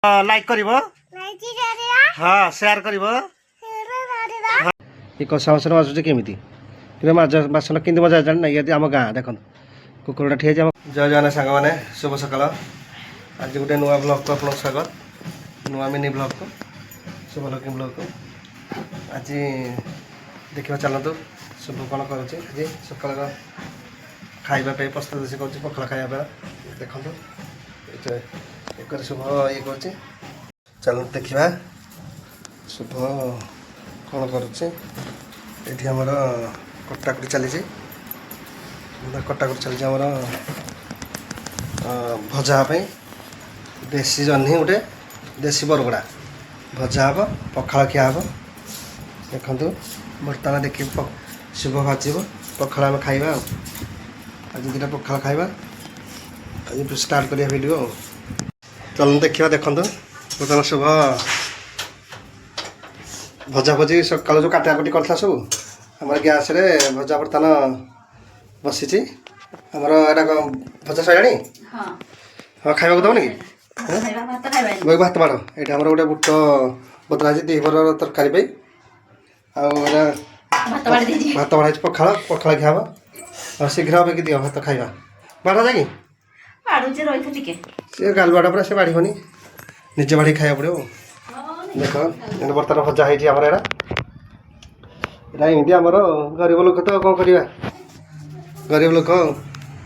Like करिवो हाँ share करिवो ये कषा बासन बाजुचे केमिति बासन कि मजा जाना ये आम गाँ देख कुकुरटा ठिए जय जगन्नाथ सांग मैंने शुभ सकाल आज गोटे नुआ ब्लॉग को आप स्वागत नुआ मिनी ब्लॉग को शुभ लक्ष्मी ब्लॉग को आज देखा चलतु शुभ कौन करुचे आज सकाल खावाई प्रस्तुत से कर पखाला खाया देखु एक शुभ ये कर चल देखा शुभ कौन करुचे ये आमर कटाकटी चली कटाकटी चली आमर भजा देसी जह्नी गोटे देसी बरगड़ा भजा हम पखाल खिया हम देखु बर्तमान देखिए शुभ भाजी पखाल आम खाइबा आज दुटा पखाल खाइबा आज स्टार्ट करिया वीडियो चल देखा देखु बर्तमान शुभ भजा भजी सकाल जो काटाकटी करता सब आम गैस रे भजा बर्तमान बसी आमर एटा भजा सैलानी हाँ खाइबा दबनी कि भात बाड़ ये आम गोटे बुट बदला दीपर तरकारी भात बाढ़ पखाल पखाल खिया और शीघ्र बेगी दियो भात खाइबा बाढ़ जाए कि सी गाल बाड़ा पूरा से बाढ़नी निजे बाढ़ी खाया पड़ो देख बर्तमान भजा होमर एमती आमर गरीब लोक तो कौन करवा गरीब लोक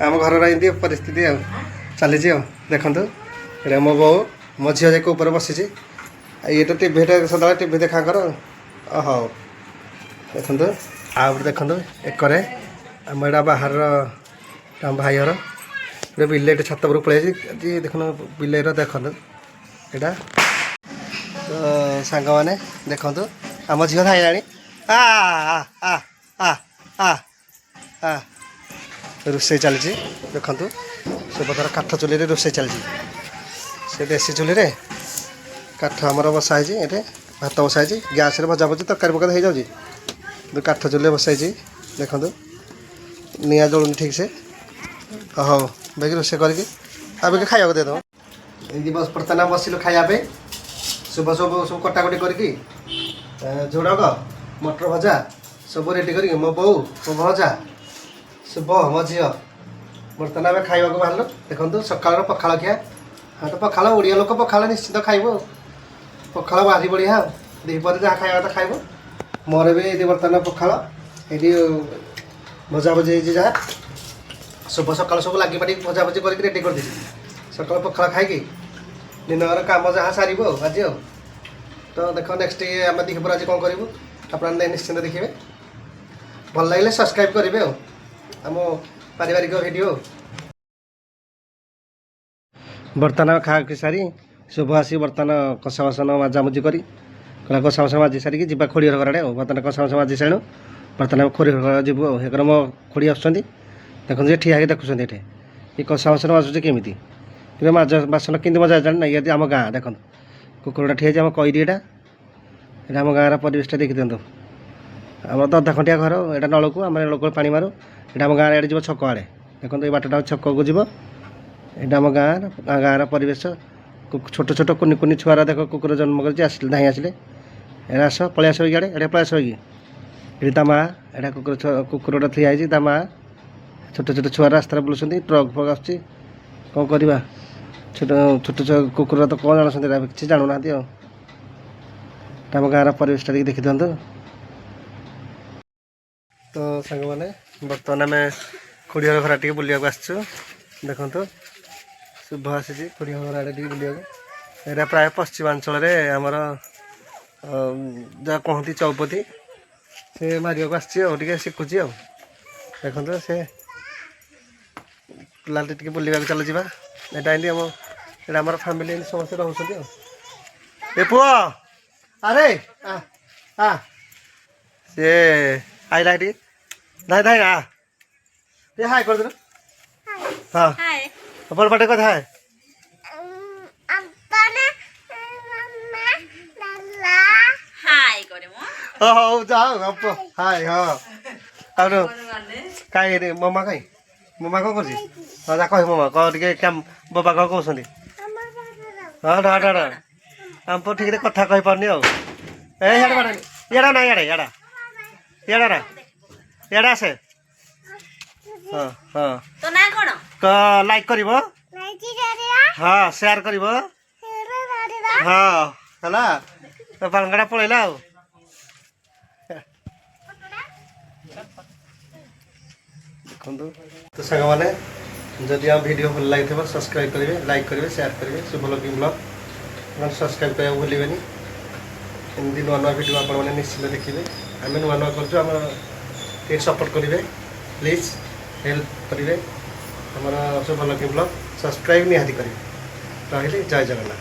आम घर एमती परिस्थिति चली देखु ये मो बो मो झी जाके ऊपर बसी ये तो टीवी सदा टीवी देखा कर हाँ देखु देखु एक आम एटा बाहर भाई गोटे बिलेट छात पर पड़े देखुन बिलेर देखु यहाँ तो सांग मैंने देखु आम झील खाइला आ आ आ आ आ आ रोसे चलती देखु सुबह काठ चुली रोसे चलती से देसी चुली रे काठ आमर बसाई ये भात बसाई गैस भजा भजी तरकारी पकाई हो जाए काठ चुली बसाई देखु निआ जलुनी ठीक से हाँ बेगी रोसे करके बेगी खाया दे दो बस बर्तमान बसिलु खायापे शुभ सब सब कटाकटी करके झुड़क मटर भजा सब रेडी कर मो बो मो भजा शुभ मो झी बर्तमान आम खाइबा बाहर देखो सकाल पखाल खिया हाँ तो पखाल ओडिया लोक पखाल निश्चित खाइब पखाल भारी बढ़िया दीपर जहाँ खाଇବା तो खाइब मोर भी बर्तमान पखाल ये भजा भजी जहाँ शुभ सकाल सब लगी पाटी भजा भजी करके रेडी कर दी सकाल पखाल खाई दिनर काम जहाँ सार आज तो देख नेक्स्ट आम दीपर आज कौन करूँ आपने निश्चिंत देखिए भल लगे सब्सक्राइब करेंगे आम पारिवारिक वीडियो बर्तमान खा सारी शुभ आसी बर्तमान कषा बासन मजामुजी कर कषा बासन माजी सारिकी जी खोड़ी घर आड़े बर्तमान कषा बासन माजी सारू बर्तमान खोड़ी घर जीव एक मो खोड़ी आस देखते ये ठिया देखुं ये कषा बासन बाजुचे केमी बासन कि मजा जाना ये आम गाँ देख कुकुरटा ठिया आम कईरीटा ये आम गाँव परिवेशटा देखी दिखाँ आम तो अधा खंटिया घर यहाँ नलकू आम नलकू पा मारू ये आम गाँव आड़े जी छक आड़े देखो ये बाटा छक को जीव यहाँ आम गाँव परिवेश छोट छोट कुनि कुनि छुआ देख कुकुर जन्म कर धाई आसिले आस पलि आस इे एडे पलि आस कि ये माँ एटा कुकुरटा थी ता माँ छोट छोट छुआ रास्ता बुलूँ ट्रक फ्रक आस कौन करवा छोट छोट कुकुर तो कौन जानते किसी जानूना आम गाँव परिवेशटा देखी दिखाँ तो सांग मैंने बर्तमान आम खोड़िया घर टे बुलिया आसचु देखु शुभ आसी खोड़िया घर आड़े टे बुलिया यहाँ प्राय पश्चिमांचल आमर जहाँ कहती चौपती से मारिया आसके शिखुची देखो से लाल टे बुलवा चल जावा यहाँ आम फैमिली समस्त रोचे ए पुआ अरे आ सी आईला ये धाई धाई आ ये हाय कर दे हाँ अपन पटे कथा है हाय करे मो हो जाओ अप हाय हां आरो काई रे मम्मा कौन कर हाँ जा कह मम्मा कह टे क्या बाबा कौन कहते हाँ डा आम पुआ ठीक कथा कही पारनी आ याड़ा ना याड़ा याड़ा आसे हाँ हाँ तो ना कौन लाइक कर हाँ शेयर कर हाँ है बालगड़ा पलैला देखो तो सांग मैंने जदि आम वीडियो भल लगी सब्सक्राइब करेंगे लाइक करेंगे शेयर करेंगे शुभलक्ष्मी ब्लॉग सब्सक्राइब करने भूलें एमती नुआ नुआ वीडियो आप निश्चित देखिए आम नुआ नुआ कर सपोर्ट करेंगे प्लीज हेल्प करेंगे आमर शुभलक्ष्मी ब्लॉग सब्सक्राइब निहाती करेंगे रही जय जगन्नाथ।